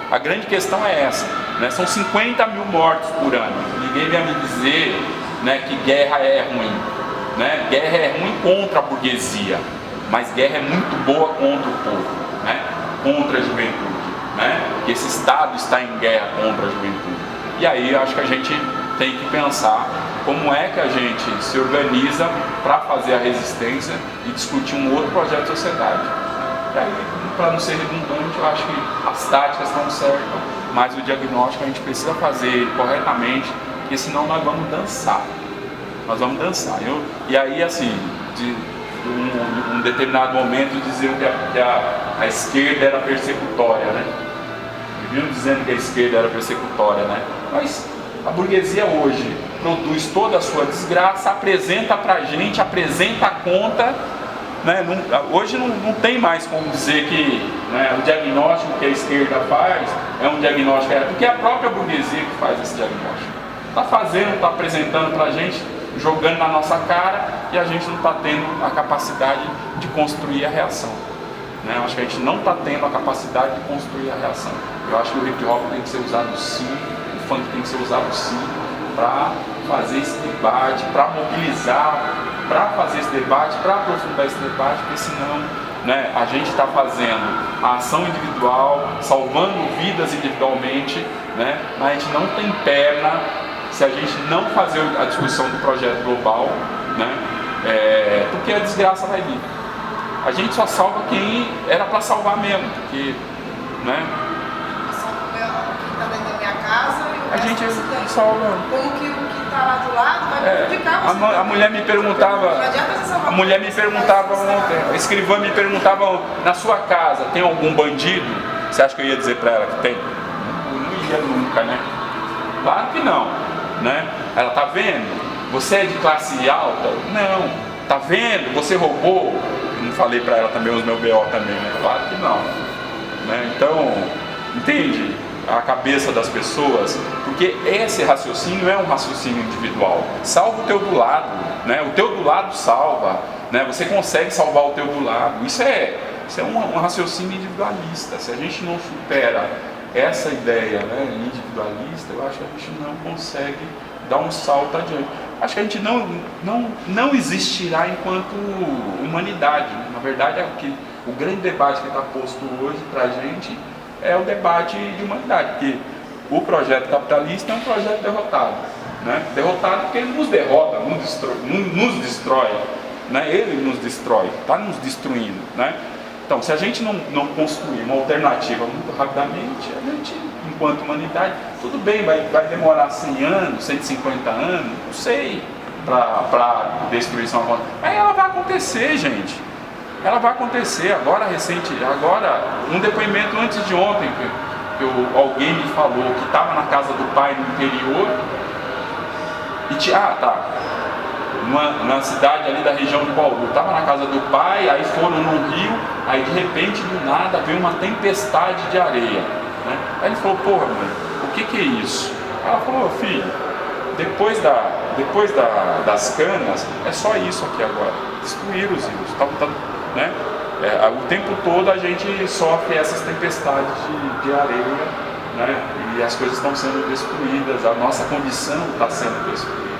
a grande questão é essa, né? São 50 mil mortos por ano. Ninguém vai me dizer, né, que guerra é ruim, né? Guerra é ruim contra a burguesia, mas guerra é muito boa contra o povo, né? Contra a juventude, né? Porque esse Estado está em guerra contra a juventude. E aí eu acho que a gente tem que pensar como é que a gente se organiza para fazer a resistência e discutir um outro projeto de sociedade. E aí, para não ser redundante, eu acho que as táticas estão certas, mas o diagnóstico a gente precisa fazer corretamente, porque senão nós vamos dançar. Nós vamos dançar. E aí, assim, um determinado momento diziam que a esquerda era persecutória, né? Viviam dizendo que a esquerda era persecutória, né? Mas a burguesia hoje produz toda a sua desgraça, apresenta pra gente, apresenta a conta, né? Hoje não tem mais como dizer que, né, o diagnóstico que a esquerda faz é um diagnóstico, porque é a própria burguesia que faz esse diagnóstico. Está fazendo, está apresentando pra gente, jogando na nossa cara, e a gente não está tendo a capacidade de construir a reação. Né? Eu acho que a gente não está tendo a capacidade de construir a reação. Eu acho que o hip hop tem que ser usado sim, o funk tem que ser usado sim, para fazer esse debate, para mobilizar, para fazer esse debate, para aprofundar esse debate, porque senão, né, a gente está fazendo a ação individual, salvando vidas individualmente, né, mas a gente não tem perna se a gente não fazer a discussão do projeto global, né, porque a desgraça vai vir. A gente só salva quem era para salvar mesmo, porque, né? Quem está dentro da minha casa e o a gente resto salva. Como que o que está lá do lado vai prejudicar você. A mulher me perguntava, ontem, a escrivã me perguntava, na sua casa tem algum bandido? Você acha que eu ia dizer para ela que tem? Não ia nunca, né? Claro que não, né? Ela tá vendo? Você é de classe alta? Não. Tá vendo? Você roubou? Não falei para ela também os meus BO também, né? Claro que não, né? Então, entende a cabeça das pessoas? Porque esse raciocínio é um raciocínio individual. Salva o teu do lado, né? O teu do lado salva, né? Você consegue salvar o teu do lado. Isso é um raciocínio individualista. Se a gente não supera essa ideia, né, individualista, eu acho que a gente não consegue dar um salto adiante. Acho que a gente não existirá enquanto humanidade. Na verdade, o grande debate que está posto hoje para a gente é o debate de humanidade, porque o projeto capitalista é um projeto derrotado, né? Derrotado porque ele nos derrota, nos destrói, né? Ele nos destrói, está nos destruindo, né? Então, se a gente não construir uma alternativa muito rapidamente, a gente, enquanto humanidade, tudo bem, vai demorar 100 anos, 150 anos, não sei, para destruição agora. Mas ela vai acontecer, gente. Ela vai acontecer. Agora, um depoimento antes de ontem, que alguém me falou que estava na casa do pai no interior, numa cidade ali da região de Bauru, estava na casa do pai, aí foram no rio, aí de repente do nada veio uma tempestade de areia, né? Aí ele falou, porra, mãe, o que é isso? Ela falou, filho, depois das canas, é só isso aqui agora, destruir os rios, né? O tempo todo a gente sofre essas tempestades de areia, né? E as coisas estão sendo destruídas, a nossa condição está sendo destruída.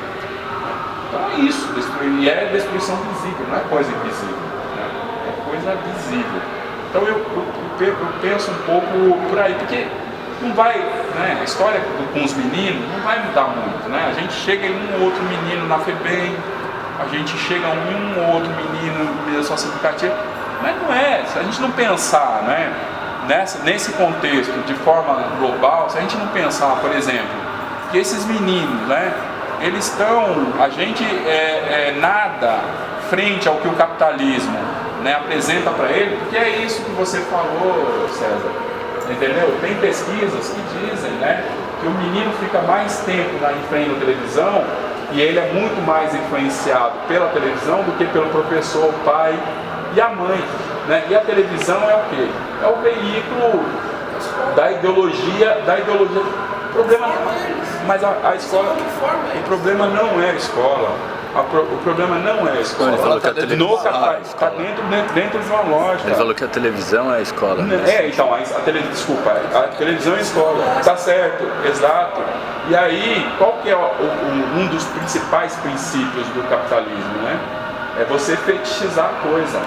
Então é isso, e é destruição visível, não é coisa invisível, né? É coisa visível. Então eu penso um pouco por aí, porque não vai, né, a história com os meninos não vai mudar muito, né? A gente chega em um ou outro menino na FEBEM, a gente chega em um ou outro menino no meio socioeducativa, mas não é, se a gente não pensar, né, nesse contexto de forma global, se a gente não pensar, por exemplo, que esses meninos, né, eles estão, a gente nada frente ao que o capitalismo, né, apresenta para ele, porque é isso que você falou, César, entendeu? Tem pesquisas que dizem, né, que o menino fica mais tempo em frente à televisão e ele é muito mais influenciado pela televisão do que pelo professor, o pai e a mãe, né? E a televisão é o quê? É o veículo da ideologia. O problema, mas a escola, o problema não é a escola. O problema não é a escola. Ele falou que a televisão está dentro de uma lógica. Ele falou que a televisão é a escola. Então, a televisão é a escola. Está certo, exato. E aí, qual que é um dos principais princípios do capitalismo, né? É você fetichizar a coisa.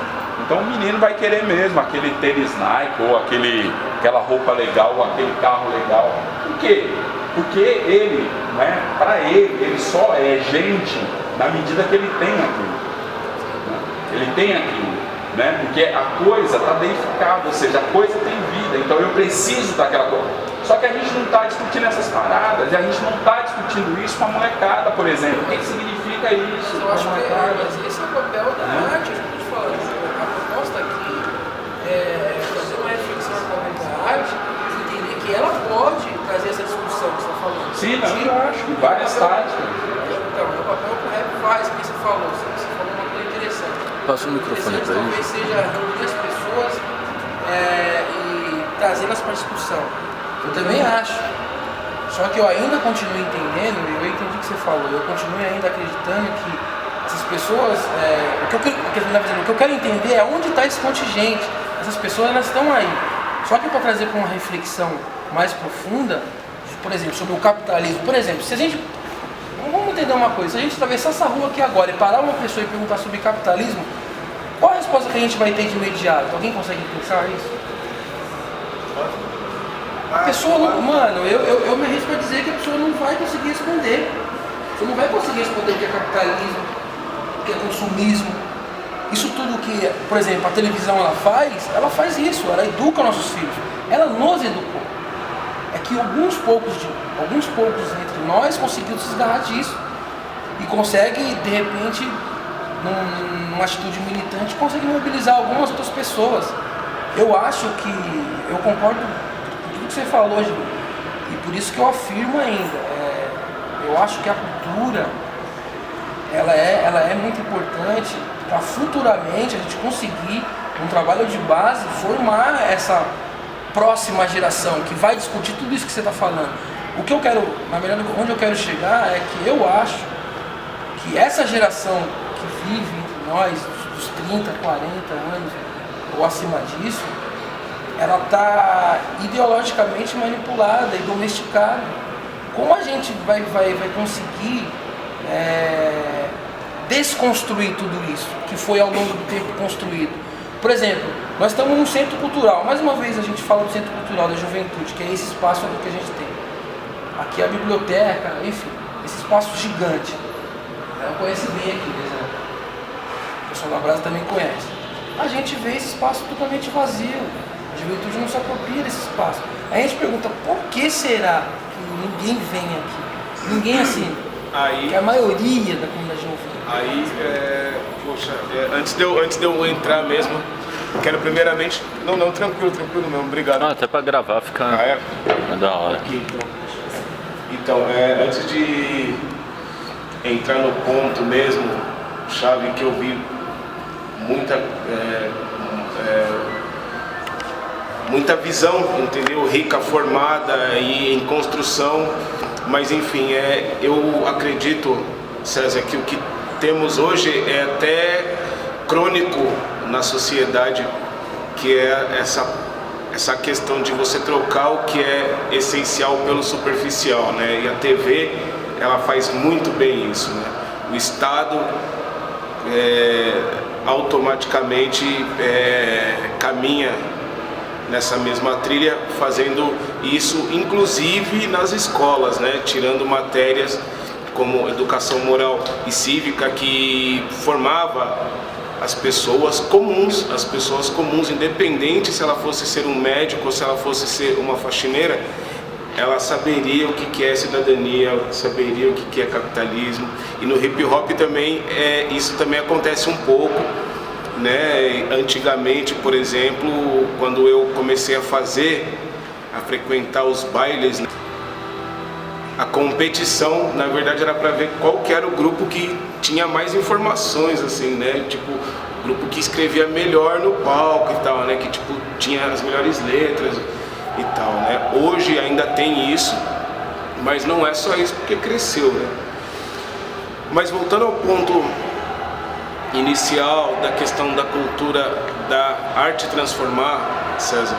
Então o menino vai querer mesmo aquele tênis Nike, ou aquela roupa legal, ou aquele carro legal. Por quê? Porque ele, né, para ele só é gente na medida que ele tem aquilo. Ele tem aquilo, né? Porque a coisa está deificada, ou seja, a coisa tem vida, então eu preciso daquela coisa. Só que a gente não está discutindo essas paradas, e a gente não está discutindo isso com a molecada, por exemplo. O que significa isso? Eu acho que esse é o papel da arte, a gente fala. A proposta aqui é fazer uma reflexão com a arte, entender que ela pode trazer essa discussão que você está falando. Sim, eu acho, várias táticas. Então, o papel que o rap faz, que você falou uma coisa interessante. Passa o microfone para ele. Talvez seja reunir as pessoas e trazê-las para a discussão. Eu também acho. Só que eu ainda continuo entendendo, eu entendi o que você falou, eu continuo ainda acreditando que essas pessoas, o que eu quero entender é onde está esse contingente. Essas pessoas, elas estão aí. Só que para trazer para uma reflexão mais profunda, por exemplo, sobre o capitalismo, por exemplo, se a gente, vamos entender uma coisa, se a gente atravessar essa rua aqui agora e parar uma pessoa e perguntar sobre capitalismo, qual a resposta que a gente vai ter de imediato? Alguém consegue pensar isso? A pessoa não, mano, eu me arrisco a dizer que a pessoa não vai conseguir responder. Você não vai conseguir responder o que é capitalismo, o que é consumismo. Isso tudo que, por exemplo, a televisão ela faz isso, ela educa nossos filhos. Ela nos educou. É que alguns poucos entre nós conseguimos se desgarrar disso. E consegue, de repente, numa atitude militante, consegue mobilizar algumas outras pessoas. Eu acho que, eu concordo que você falou, Gil, e por isso que eu afirmo ainda, eu acho que a cultura ela é muito importante para futuramente a gente conseguir, um trabalho de base, formar essa próxima geração que vai discutir tudo isso que você está falando. O que eu quero, na verdade, onde eu quero chegar é que eu acho que essa geração que vive entre nós, dos 30, 40 anos ou acima disso, ela está ideologicamente manipulada e domesticada. Como a gente vai conseguir desconstruir tudo isso que foi ao longo do tempo construído? Por exemplo, nós estamos num centro cultural. Mais uma vez a gente fala do centro cultural da juventude, que é esse espaço que a gente tem. Aqui é a biblioteca, enfim, esse espaço gigante. Eu conheço bem aqui, por exemplo. O pessoal da Brasa também conhece. A gente vê esse espaço totalmente vazio. A juventude não se apropria desse espaço. Aí a gente pergunta, por que será que ninguém vem aqui? Ninguém assim, que a maioria da comunidade não vem. Aí, poxa, antes de eu entrar mesmo, quero primeiramente... Não, tranquilo mesmo, obrigado. Até pra gravar fica da hora. Aqui, então, antes de entrar no ponto mesmo, chave que eu vi muita visão, entendeu? Rica, formada e em construção, mas enfim, eu acredito, César, que o que temos hoje é até crônico na sociedade, que é essa essa questão de você trocar o que é essencial pelo superficial, né? E a TV, ela faz muito bem isso, né? O Estado automaticamente caminha nessa mesma trilha, fazendo isso inclusive nas escolas, né? Tirando matérias como educação moral e cívica, que formava as pessoas comuns, independente se ela fosse ser um médico ou se ela fosse ser uma faxineira, ela saberia o que é cidadania, saberia o que é capitalismo. E no hip hop também isso também acontece um pouco, né? Antigamente, por exemplo, quando eu comecei a frequentar os bailes, né? A competição, na verdade, era para ver qual que era o grupo que tinha mais informações, assim, né? Tipo, o grupo que escrevia melhor no palco e tal, né? Que, tipo, tinha as melhores letras e tal, né? Hoje ainda tem isso, mas não é só isso, porque cresceu, né? Mas voltando ao ponto inicial da questão da cultura, da arte transformar, César,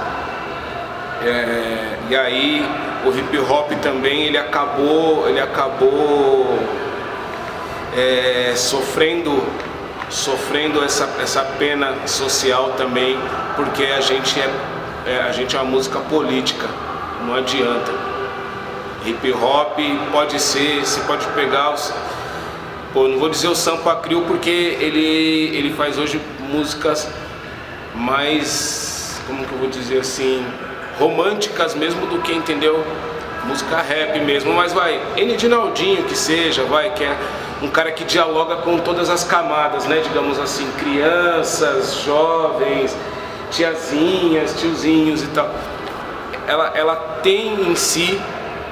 e aí o hip hop também ele acabou sofrendo essa pena social também, porque a gente é uma música política, não adianta. Hip hop pode ser, você pode pegar não vou dizer o Sampa Crio, porque ele faz hoje músicas mais, como que eu vou dizer assim, românticas mesmo do que, entendeu? Música rap mesmo, mas N. Dinaldinho que seja, que é um cara que dialoga com todas as camadas, né? Digamos assim, crianças, jovens, tiazinhas, tiozinhos e tal. Ela tem em si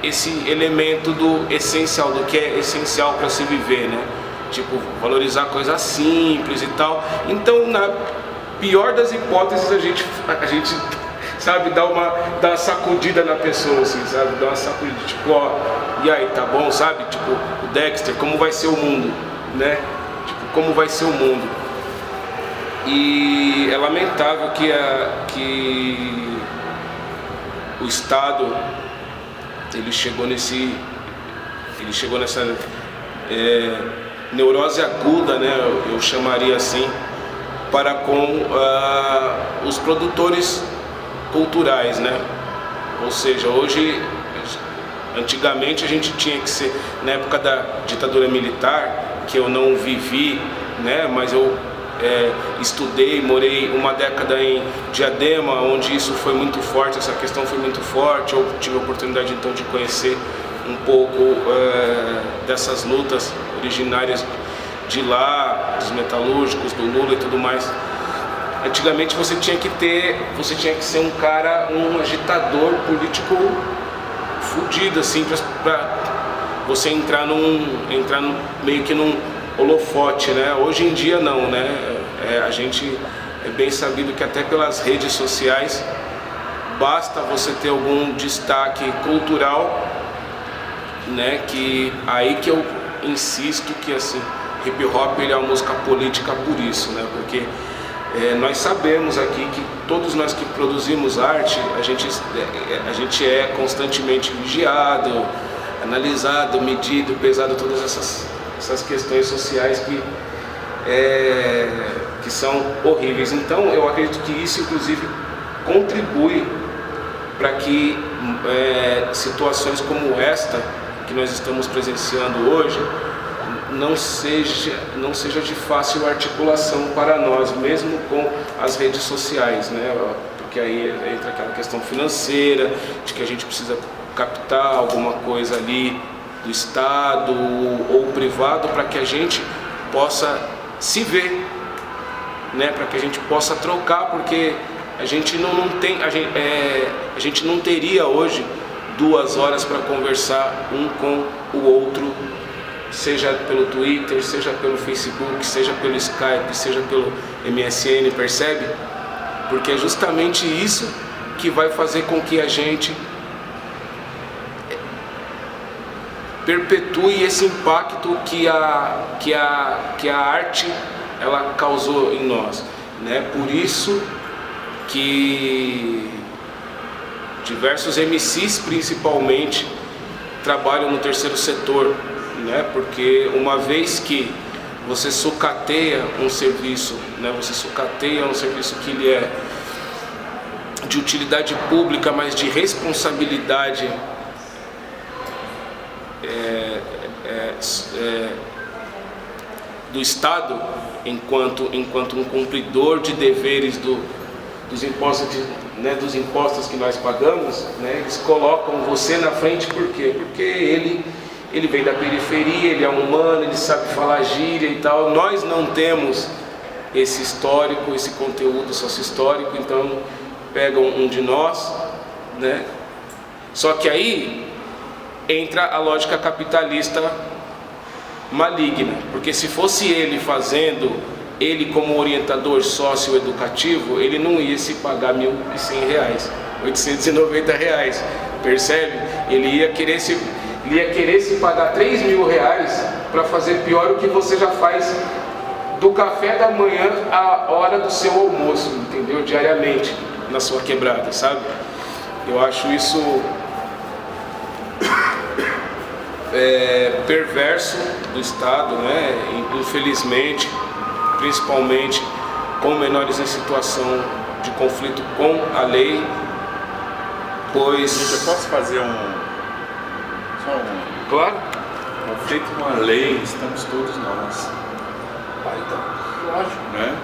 esse elemento do essencial, do que é essencial para se viver, né? Tipo, valorizar coisas simples e tal. Então, na pior das hipóteses, a gente sabe, dá uma sacudida na pessoa, assim, sabe? Dá uma sacudida, tipo, e aí, tá bom, sabe? Tipo, o Dexter, como vai ser o mundo, né? Tipo, como vai ser o mundo. E é lamentável que o Estado, ele chegou nessa neurose aguda, né? Eu chamaria assim, para com os produtores culturais, né? Ou seja, antigamente a gente tinha que ser, na época da ditadura militar, que eu não vivi, né? Mas eu estudei, morei uma década em Diadema, onde isso foi muito forte, essa questão foi muito forte. Eu tive a oportunidade então de conhecer um pouco dessas lutas originárias de lá, dos metalúrgicos, do Lula e tudo mais. Antigamente você tinha que ser um cara, um agitador político fudido, assim, pra você entrar meio que num holofote, né? Hoje em dia não, né? A gente é bem sabido que até pelas redes sociais basta você ter algum destaque cultural, né? Aí que eu insisto que, assim, hip hop ele é uma música política por isso, né? Porque nós sabemos aqui que todos nós que produzimos arte, a gente é constantemente vigiado, analisado, medido, pesado, todas essas questões sociais que são horríveis. Então eu acredito que isso inclusive contribui para que situações como esta que nós estamos presenciando hoje não seja de fácil articulação para nós, mesmo com as redes sociais, né? Porque aí entra aquela questão financeira, de que a gente precisa captar alguma coisa ali do Estado ou privado para que a gente possa se ver, né? Para que a gente possa trocar, porque a gente não teria hoje 2 horas para conversar um com o outro, seja pelo Twitter, seja pelo Facebook, seja pelo Skype, seja pelo MSN, percebe? Porque é justamente isso que vai fazer com que a gente perpetue esse impacto que a arte ela causou em nós, né? Por isso que Diversos MCs, principalmente, trabalham no terceiro setor, né? Porque uma vez que você sucateia um serviço, né? Você sucateia um serviço que ele é de utilidade pública, mas de responsabilidade do Estado, enquanto um cumpridor de deveres dos impostos que nós pagamos, né? Eles colocam você na frente, por quê? Porque ele vem da periferia, ele é humano, ele sabe falar gíria e tal. Nós não temos esse histórico, esse conteúdo sócio-histórico, então pegam um de nós, né? Só que aí entra a lógica capitalista maligna, porque se fosse ele fazendo, ele como orientador socioeducativo, ele não ia se pagar R$ 1.100, R$ 890, percebe? Ele ia querer se pagar R$ 3.000 para fazer pior o que você já faz do café da manhã à hora do seu almoço, entendeu? Diariamente na sua quebrada, sabe? Eu acho isso perverso do Estado, né? Infelizmente, principalmente com menores em situação de conflito com a lei, pois... Gente, eu posso fazer Claro. Conflito com a lei, estamos todos nós. Lógico. Né?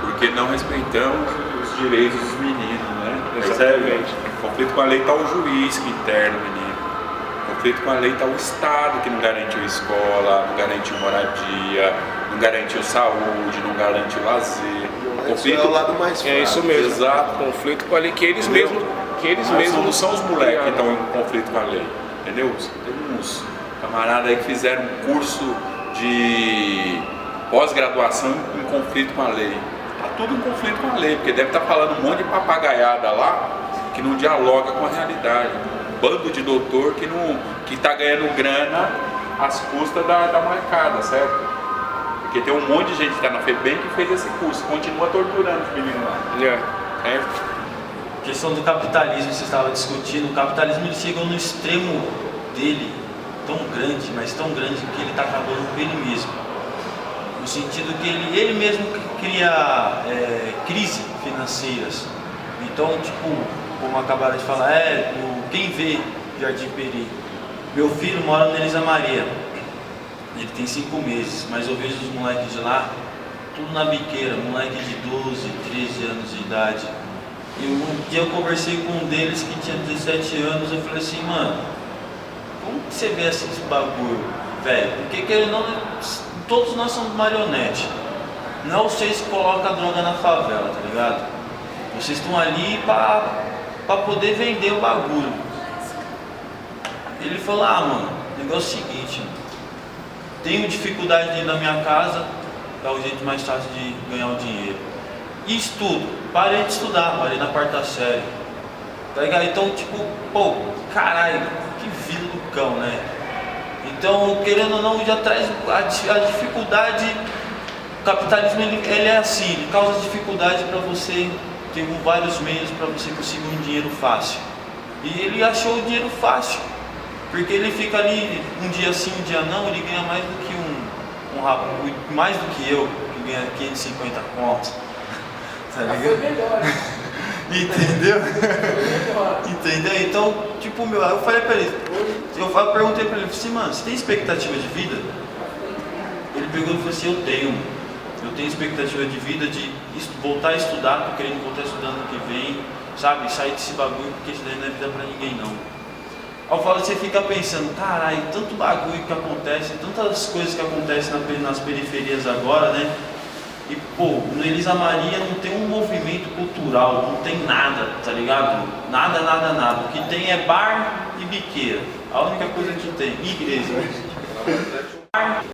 Porque não respeitamos os direitos dos meninos, né? Exatamente. Conflito com a lei está o juiz que interna o menino. Conflito com a lei está o Estado que não garantiu escola, não garantiu moradia, não garantiu saúde, não garantiu lazer. Conflito é o lado mais fraco. É isso mesmo. Exato. Conflito com a lei que eles mesmos não são os moleques que estão em conflito com a lei, entendeu? Tem uns camaradas aí que fizeram um curso de pós-graduação em conflito com a lei. Tá tudo em conflito com a lei, porque deve estar falando um monte de papagaiada lá que não dialoga com a realidade. Bando de doutor que está ganhando grana às custas da molecada, certo? Porque tem um monte de gente que está na FEBEM que fez esse curso, continua torturando os meninos lá. Certo? A questão do capitalismo que você estava discutindo, o capitalismo ele chegou no extremo dele tão grande, mas tão grande que ele está acabando com ele mesmo. No sentido que ele mesmo cria crises financeiras. Então, tipo, como acabaram de falar, quem vê Jardim Peri? Meu filho mora na Elisa Maria, ele tem 5 meses, mas eu vejo os moleques de lá, tudo na biqueira, moleque de 12, 13 anos de idade. E um dia eu conversei com um deles que tinha 17 anos, eu falei assim, mano, como que você vê esses bagulho, velho? Porque querendo ou não, todos nós somos marionete. Não vocês que colocam a droga na favela, tá ligado? Vocês estão ali pra poder vender o bagulho. Ele falou, mano, o negócio é o seguinte, tenho dificuldade dentro da minha casa, é o jeito mais fácil de ganhar o dinheiro. E estudo, parei de estudar, parei na 4ª série. Tá ligado? Então, tipo, pô, caralho, que vida do cão, né? Então, querendo ou não, já traz a dificuldade. O capitalismo ele é assim, ele causa dificuldade para você ter vários meios para você conseguir um dinheiro fácil. E ele achou o dinheiro fácil, porque ele fica ali um dia sim, um dia não, ele ganha mais do que mais do que eu, que ganha 550 contos. Tá ligado? Melhor. Entendeu? Entendeu? Então, tipo, eu falei pra ele, eu perguntei pra ele assim, mano, você tem expectativa de vida? Ele pegou e falou assim, eu tenho expectativa de vida de voltar a estudar, tô querendo voltar estudando ano que vem, sabe, sair desse bagulho, porque isso daí não é vida pra ninguém não. Aí eu falo, você fica pensando, caralho, tanto bagulho que acontece, tantas coisas que acontecem nas periferias agora, né? E, pô, no Elisa Maria não tem um movimento cultural, não tem nada, tá ligado? Nada. O que tem é bar e biqueira. A única coisa que tem, igreja.